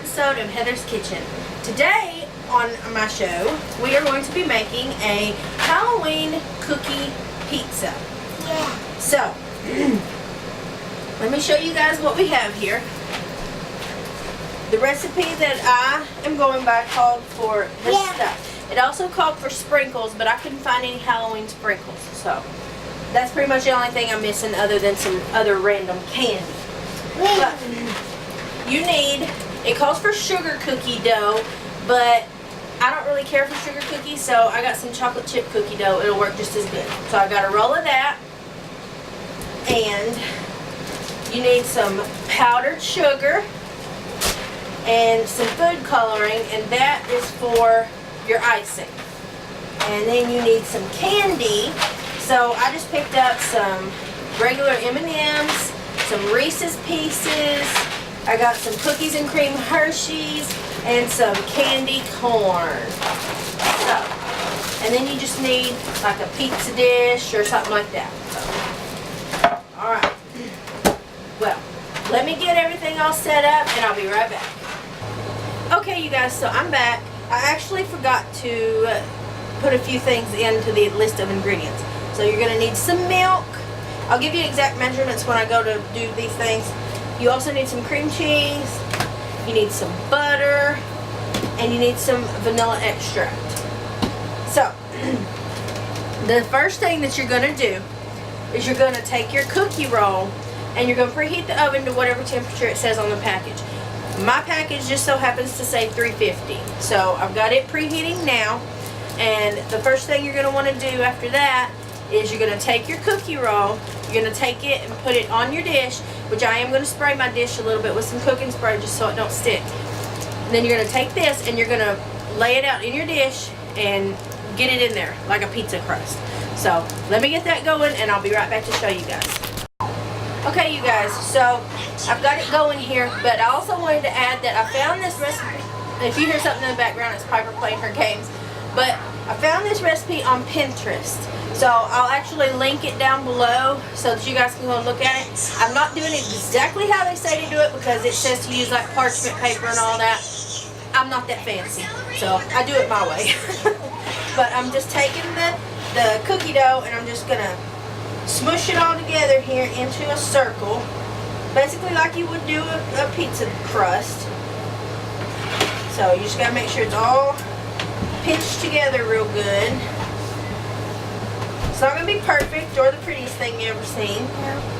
episode of Heather's Kitchen. Today on my show, we are going to be making a Halloween cookie pizza. Yeah. So, let me show you guys what we have here. The recipe that I am going by called for this stuff. It also called for sprinkles, but I couldn't find any Halloween sprinkles. So, that's pretty much the only thing I'm missing other than some other random candy. But you need, it calls for sugar cookie dough, but I don't really care for sugar cookies, so I got some chocolate chip cookie dough. It'll work just as good. So I got a roll of that, and you need some powdered sugar and some food coloring, and that is for your icing. And then you need some candy. So I just picked up some regular M&Ms, some Reese's Pieces, I got some cookies and cream Hershey's, and some candy corn. So, and then you just need like a pizza dish or something like that. So, alright. Well, let me get everything all set up and I'll be right back. Okay, you guys, so I'm back. I actually forgot to put a few things into the list of ingredients. So you're going to need some milk. I'll give you exact measurements when I go to do these things. You also need some cream cheese, you need some butter, and you need some vanilla extract. So, the first thing that you're going to do is you're going to take your cookie roll and you're going to preheat the oven to whatever temperature it says on the package. My package just so happens to say 350. So, I've got it preheating now, and the first thing you're going to want to do after that is you're going to take your cookie roll, you're going to take it and put it on your dish, which I am going to spray my dish a little bit with some cooking spray just so it don't stick. And then you're going to take this and you're going to lay it out in your dish and get it in there like a pizza crust. So let me get that going and I'll be right back to show you guys. Okay, you guys, so I've got it going here, but I also wanted to add that I found this recipe. If you hear something in the background, it's Piper playing her games. But I found this recipe on Pinterest. So I'll actually link it down below so that you guys can go and look at it. I'm not doing it exactly how they say to do it because it says to use like parchment paper and all that. I'm not that fancy, so I do it my way. But I'm just taking the cookie dough and I'm just going to smush it all together here into a circle. Basically like you would do a pizza crust. So you just got to make sure it's all pinched together real good. It's not going to be perfect or the prettiest thing you ever seen.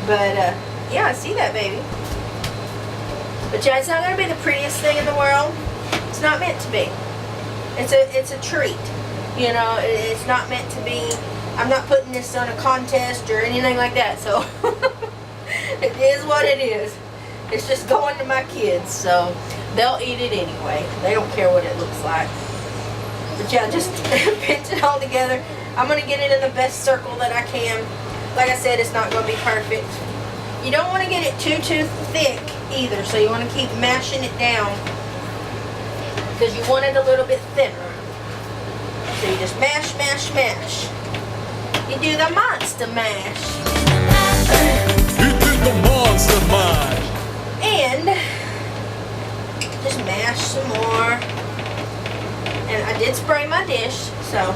But, yeah, I see that, baby. But, yeah, it's not going to be the prettiest thing in the world. It's not meant to be. It's a treat. You know, it's not meant to be. I'm not putting this on a contest or anything like that. So, it is what it is. It's just going to my kids. So, they'll eat it anyway. They don't care what it looks like. But, yeah, just pinch it all together. I'm going to get it in the best circle that I can. Like I said, it's not going to be perfect. You don't want to get it too thick either, so you want to keep mashing it down because you want it a little bit thinner. So you just mash, mash, mash. You do the monster mash. You do the monster mash. And just mash some more. And I did spray my dish, so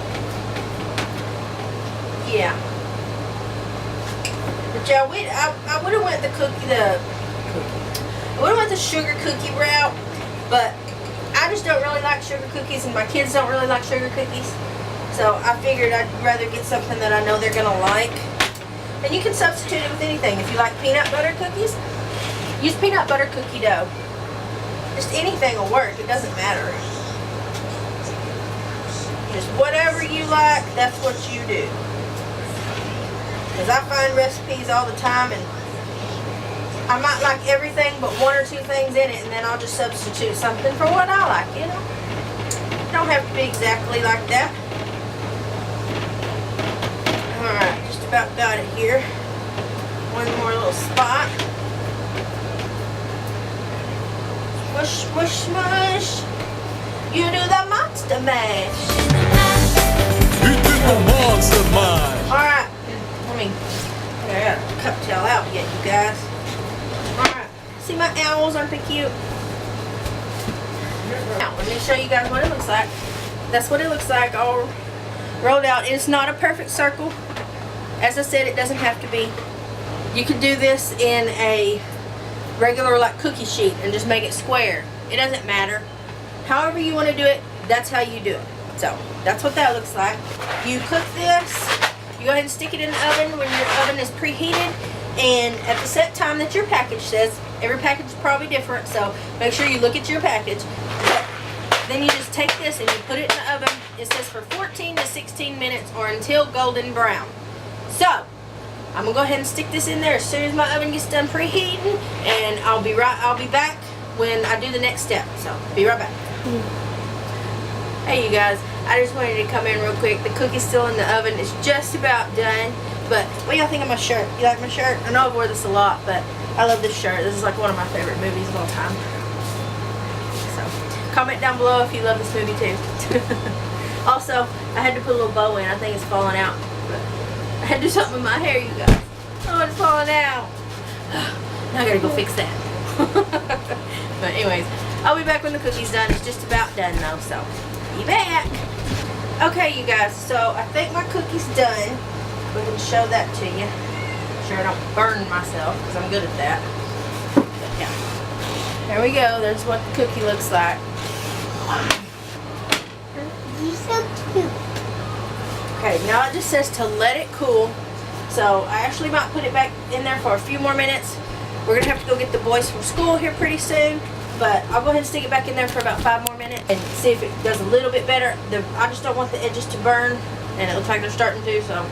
yeah. But yeah, I would have went the sugar cookie route, but I just don't really like sugar cookies and my kids don't really like sugar cookies. So I figured I'd rather get something that I know they're gonna like. And you can substitute it with anything. If you like peanut butter cookies, use peanut butter cookie dough. Just anything will work, it doesn't matter. Just whatever you like, that's what you do. Because I find recipes all the time and I might like everything but one or two things in it and then I'll just substitute something for what I like, you know. It don't have to be exactly like that. Alright, just about got it here. One more little spot. Smush, smush, smush. You do the monster mash. You do the monster mash. Alright. I got a cup towel out yet, you guys. Alright. See my owls? Aren't they cute? Now, let me show you guys what it looks like. That's what it looks like all rolled out. It's not a perfect circle. As I said, it doesn't have to be. You could do this in a regular like cookie sheet and just make it square. It doesn't matter. However you want to do it, that's how you do it. So that's what that looks like. You cook this, you go ahead and stick it in the oven when your oven is preheated, and at the set time that your package says. Every package is probably different, so make sure you look at your package. But then you just take this and you put it in the oven. It says for 14 to 16 minutes or until golden brown. So I'm gonna go ahead and stick this in there as soon as my oven gets done preheating, and I'll be back when I do the next step. So be right back. Hey you guys, I just wanted to come in real quick. The cookie's still in the oven. It's just about done. But what do y'all think of my shirt? You like my shirt? I know I've worn this a lot, but I love this shirt. This is like one of my favorite movies of all time. So comment down below if you love this movie too. Also, I had to put a little bow in. I think it's falling out. But I had to do something with my hair, you guys. Oh, it's falling out. Now I gotta go fix that. But anyways, I'll be back when the cookie's done. It's just about done though, so be back. Okay, you guys, so I think my cookie's done. Go ahead and show that to you. Sure I don't burn myself because I'm good at that. But yeah. There we go. There's what the cookie looks like. You're so cute. Okay, now it just says to let it cool. So I actually might put it back in there for a few more minutes. We're going to have to go get the boys from school here pretty soon. But I'll go ahead and stick it back in there for about 5 more minutes and see if it does a little bit better. I just don't want the edges to burn, and it looks like they're starting to, so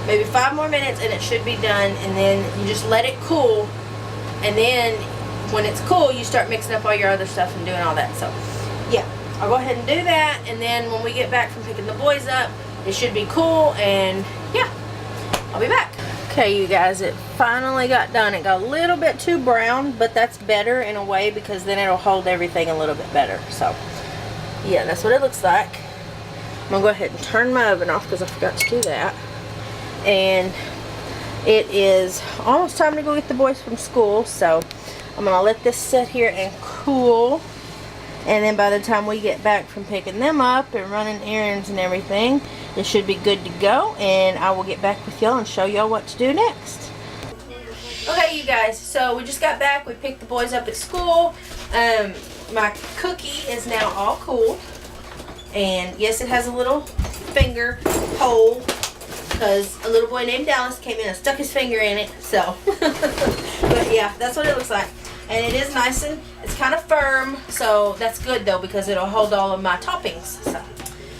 maybe 5 more minutes and it should be done, and then you just let it cool, and then when it's cool you start mixing up all your other stuff and doing all that. So yeah, I'll go ahead and do that, and then when we get back from picking the boys up, it should be cool, and yeah, I'll be back. Okay you guys, it finally got done. It got a little bit too brown, but that's better in a way because then it'll hold everything a little bit better. So yeah, that's what it looks like. I'm gonna go ahead and turn my oven off because I forgot to do that. And it is almost time to go get the boys from school, so I'm gonna let this sit here and cool, and then by the time we get back from picking them up and running errands and everything, it should be good to go, and I will get back with y'all and show y'all what to do next. Okay you guys, so we just got back. We picked the boys up at school. My cookie is now all cool, and yes, it has a little finger hole because a little boy named Dallas came in and stuck his finger in it, so but yeah, that's what it looks like. And it is nice and it's kind of firm, so that's good though because it'll hold all of my toppings. So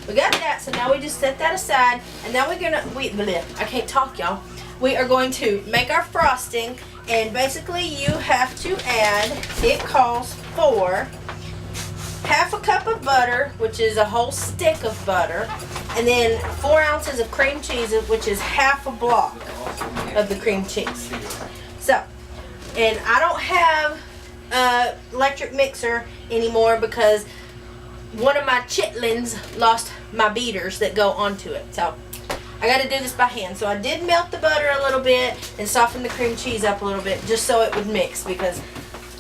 we got that, so now we just set that aside, and now we're gonna I can't talk y'all. We are going to make our frosting, and basically you have to add, it calls for half a cup of butter, which is a whole stick of butter, and then 4 ounces of cream cheese, which is half a block of the cream cheese. So, and I don't have an electric mixer anymore because one of my chitlins lost my beaters that go onto it. So I got to do this by hand. So I did melt the butter a little bit and soften the cream cheese up a little bit just so it would mix, because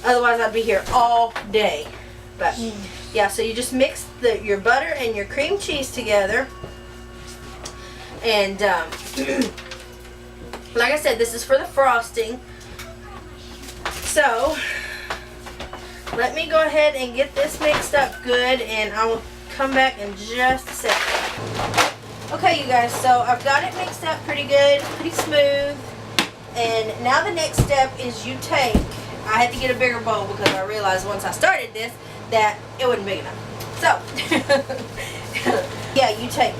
otherwise I'd be here all day. But yeah, so you just mix your butter and your cream cheese together, and like I said, this is for the frosting. So let me go ahead and get this mixed up good, and I will come back in just a second. Okay you guys, so I've got it mixed up pretty good, pretty smooth, and now the next step is you take, I had to get a bigger bowl because I realized once I started this that it wasn't big enough. So yeah, you take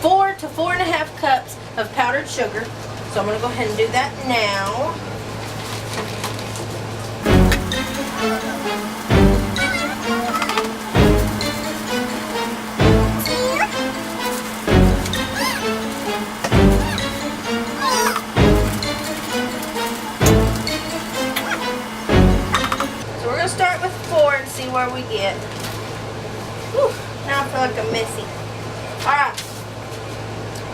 4 to 4.5 cups of powdered sugar. So I'm going to go ahead and do that now. So we're going to start with 4 and see where we get. Whew, now I feel like I'm messy. Alright.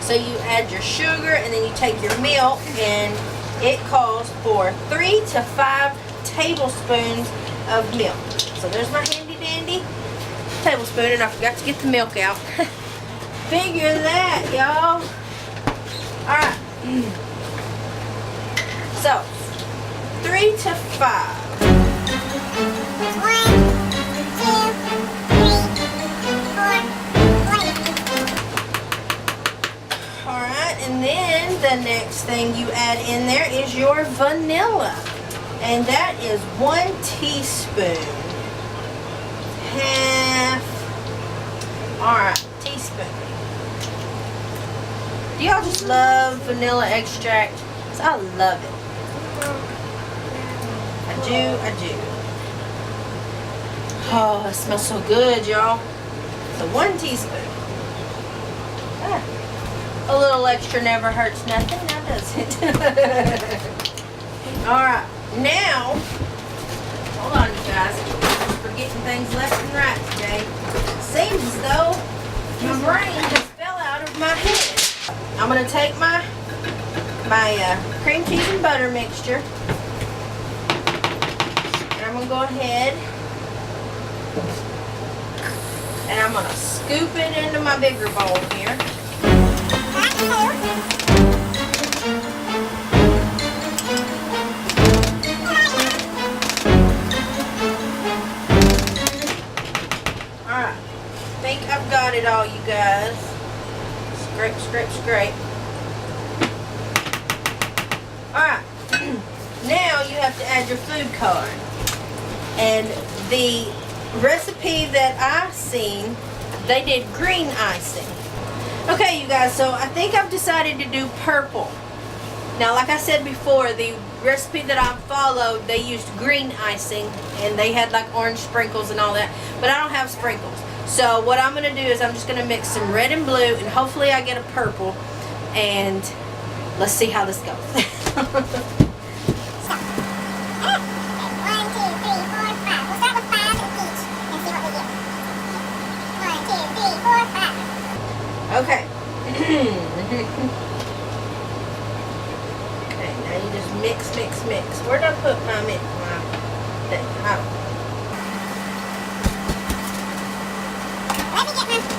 So you add your sugar, and then you take your milk, and it calls for 3 to 5 tablespoons of milk. So there's my handy dandy tablespoon, and I forgot to get the milk out. Figure that, y'all. Alright. So, 3 to 5. 1, 2, 3, 4, 5. Alright, and then the next thing you add in there is your vanilla. And that is 1 teaspoon. Half. Alright, teaspoon. Do y'all just love vanilla extract? 'Cause I love it. I do. Oh, it smells so good, y'all. So 1 teaspoon. Ah, a little extra never hurts nothing, now does it? Alright, now, hold on you guys. I'm forgetting things left and right today. Seems as though my brain just fell out of my head. I'm going to take my cream cheese and butter mixture. And I'm going to go ahead and I'm going to scoop it into my bigger bowl here. Alright, I think I've got it all, you guys. Scrape, scrape, scrape. Alright, now you have to add your food coloring. And the recipe that I've seen, they did green icing. Okay, you guys, so I think I've decided to do purple. Now, like I said before, the recipe that I followed, they used green icing, and they had like orange sprinkles and all that, but I don't have sprinkles. So what I'm going to do is I'm just going to mix some red and blue, and hopefully I get a purple, and let's see how this goes. 1, 2, 3, 4, 5. We'll start with 5 and peach and see what we get. 1, 2, 3, 4, 5. Okay. Okay, now you just mix, mix, mix. Where'd I put my mix? My thing? Oh. Let me get my whisk.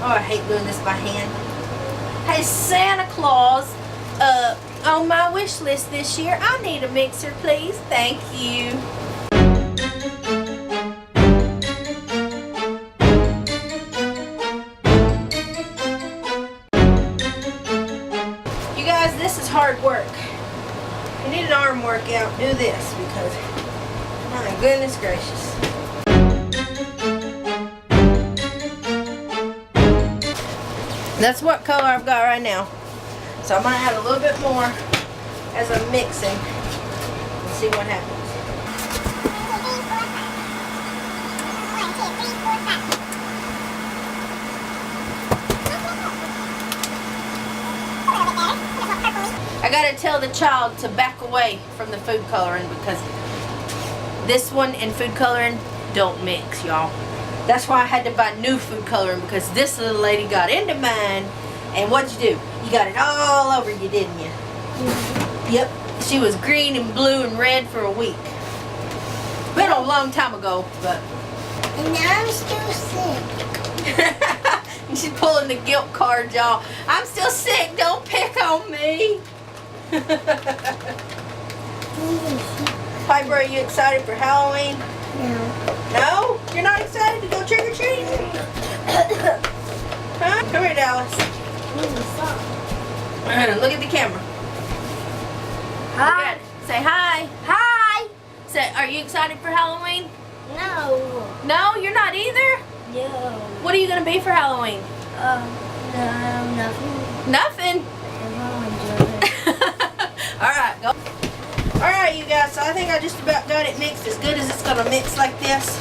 Oh, I hate doing this by hand. Hey, Santa Claus, on my wish list this year, I need a mixer, please. Thank you. You guys, this is hard work. If you need an arm workout, do this because, my goodness gracious. That's what color I've got right now. So I'm going to add a little bit more as I'm mixing and see what happens. 1, 2, 3, 4, 5. I got to tell the child to back away from the food coloring because this one and food coloring don't mix, y'all. That's why I had to buy new food coloring because this little lady got into mine. And what'd you do? You got it all over you, didn't you? Mm-hmm. Yep. She was green and blue and red for a week. Been a long time ago, but. And now I'm still sick. She's pulling the guilt card, y'all. I'm still sick. Don't pick on me. Piper, are you excited for Halloween? No. No? You're not excited to go trick-or-treating? Huh? Come here, Dallas. Look at the camera. Hi. Look at it. Say hi. Hi. Say, are you excited for Halloween? No. No, you're not either? No. What are you going to be for Halloween? No, nothing. Nothing? Alright, go. Alright, you guys, so I think I just about got it mixed as good as it's going to mix like this.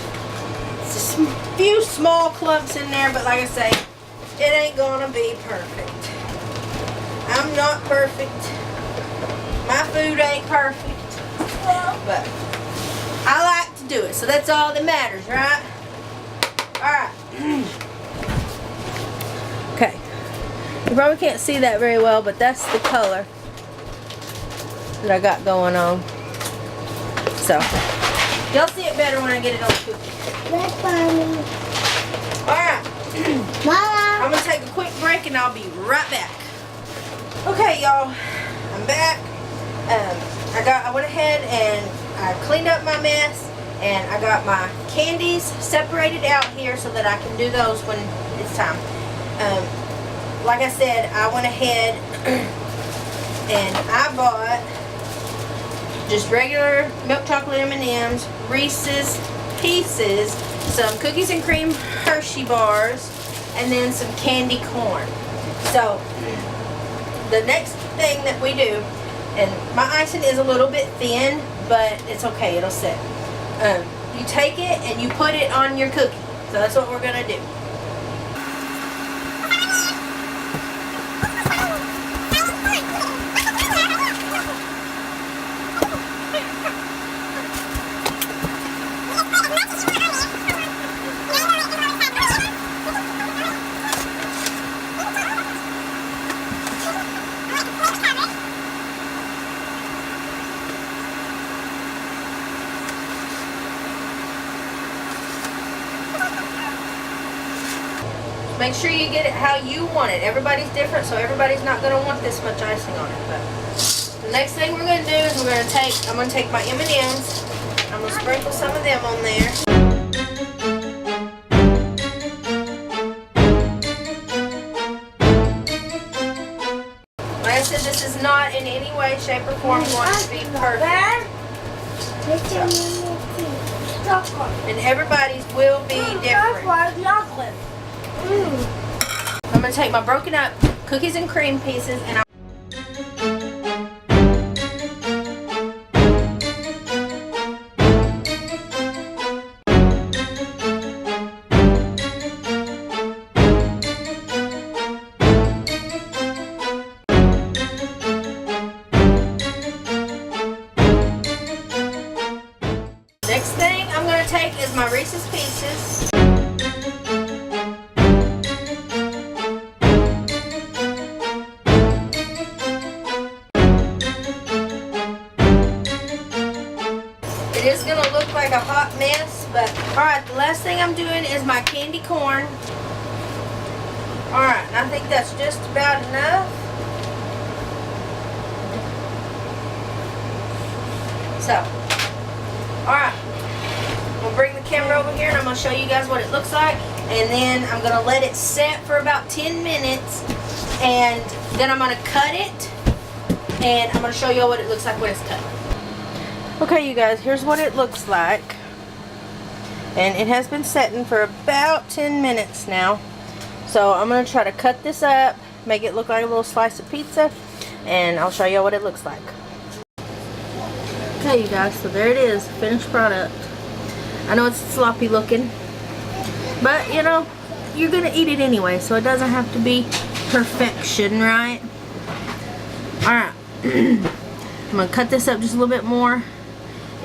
It's just a few small clumps in there, but like I say, it ain't going to be perfect. I'm not perfect. My food ain't perfect. But I like to do it, so that's all that matters, right? Alright. Okay. You probably can't see that very well, but that's the color that I got going on. So, You'll see it better when I get it on the cookie. That's funny. Alright. Mama. I'm gonna take a quick break and I'll be right back. Okay, y'all. I'm back. I went ahead and I cleaned up my mess, and I got my candies separated out here so that I can do those when it's time. Like I said, I went ahead and I bought just regular milk chocolate M&Ms, Reese's Pieces, some cookies and cream Hershey bars, and then some candy corn. So the next thing that we do, and my icing is a little bit thin, but it's okay, it'll set. You take it and you put it on your cookie. So that's what we're gonna do. Make sure you get it how you want it. Everybody's different, so everybody's not going to want this much icing on it. But the next thing we're going to do is I'm going to take my M&Ms. I'm going to sprinkle some of them on there. Like I said, this is not in any way, shape, or form going to be perfect. And everybody's will be different. I'm going to take my broken up cookies and cream pieces and next thing I'm going to take is my Reese's Pieces. It is going to look like a hot mess, but alright, the last thing I'm doing is my candy corn. Alright, I think that's just about enough. So, alright, I'm going to bring the camera over here and I'm going to show you guys what it looks like. And then I'm going to let it set for about 10 minutes. And then I'm going to cut it. And I'm going to show you what it looks like when it's cut. Okay, you guys, here's what it looks like. And it has been setting for about 10 minutes now. So I'm going to try to cut this up, make it look like a little slice of pizza, and I'll show you what it looks like. Okay, you guys, so there it is, finished product. I know it's sloppy looking, but you know, you're going to eat it anyway, so it doesn't have to be perfection, right? Alright, I'm going to cut this up just a little bit more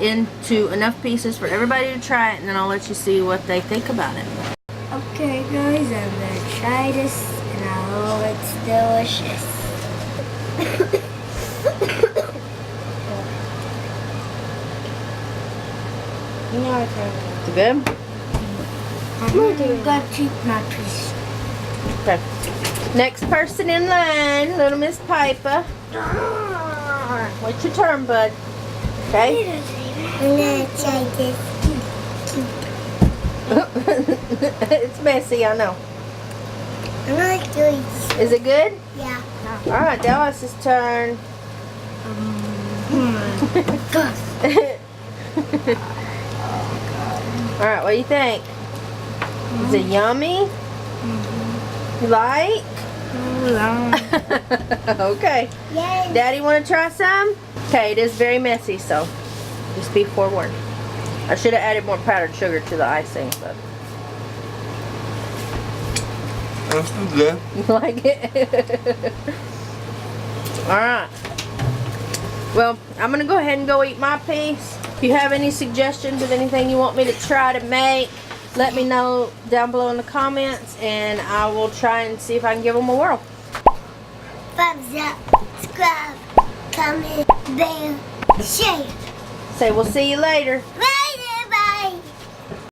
into enough pieces for everybody to try it, and then I'll let you see what they think about it. Okay guys, I'm gonna try this and I know it's delicious. You know I can. Is it good? I'm gonna keep my piece. Okay. Next person in line, little Miss Piper. What's your turn, bud? Okay. I'm gonna try this. It's messy, I know. I'm gonna do it. Is it good? Yeah. Alright, Dallas's turn. Alright, what do you think? Is it yummy? You like? Okay. Yay. Daddy, want to try some? Okay, it is very messy, so just be forewarned. I should have added more powdered sugar to the icing, but That's good. you like it? Alright. Well, I'm going to go ahead and go eat my piece. If you have any suggestions of anything you want me to try to make, let me know down below in the comments, and I will try and see if I can give them a whirl. Thumbs up, subscribe, comment, bell, share. Say we'll see you later. Bye.